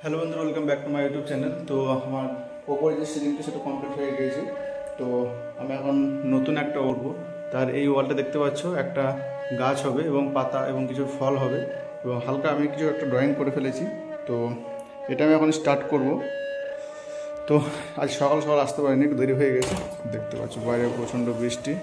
Hello বন্ধুরা, welcome back to my YouTube channel. তো আমার ওপরে যে সিলিংটা সেটা কমপ্লিট হয়ে গিয়েছে। তো আমি এখন নতুন একটা উঠবো। তার এই ওয়ালটা দেখতে পাচ্ছ, একটা গাছ হবে এবং পাতা এবং কিছু ফল হবে এবং হালকা আমি কিছু একটা ড্রয়িং করে ফেলেছি। তো এটা আমি এখন স্টার্ট করব। তো আজ সকাল সকাল আসতে পারিনি, একটু দেরি হয়ে গেছে। দেখতে পাচ্ছ বাইরে প্রচণ্ড বৃষ্টি।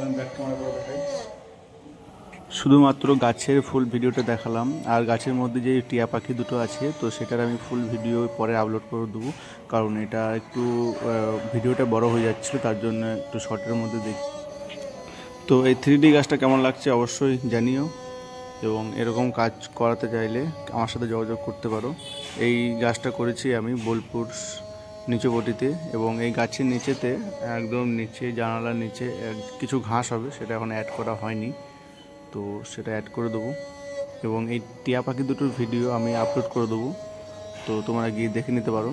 আমি ব্যাক ক্যামেরা করে দেখাই। শুধুমাত্র গাছের ফুল ভিডিওটা দেখালাম, আর গাছের মধ্যে যে টিয়া পাখি দুটো আছে তো সেটার আমি ফুল ভিডিও পরে আপলোড করে দেবো, কারণ এটা একটু ভিডিওটা বড় হয়ে যাচ্ছিলো, তার জন্য একটু শর্টের মধ্যে দেখি। তো এই 3D গাছটা কেমন লাগছে অবশ্যই জানিও, এবং এরকম কাজ করাতে চাইলে আমার সাথে যোগাযোগ করতে পারো। এই গাছটা করেছি আমি বোলপুর নিচবটিতে, এবং এই গাছের নিচেতে একদম নিচে জানালার নিচে কিছু ঘাস হবে, সেটা এখন অ্যাড করা হয়নি, তো সেটা অ্যাড করে দেবো। এবং এই টিয়া পাখি দুটোর ভিডিও আমি আপলোড করে দেবো, তো তোমরা গিয়ে দেখে নিতে পারো।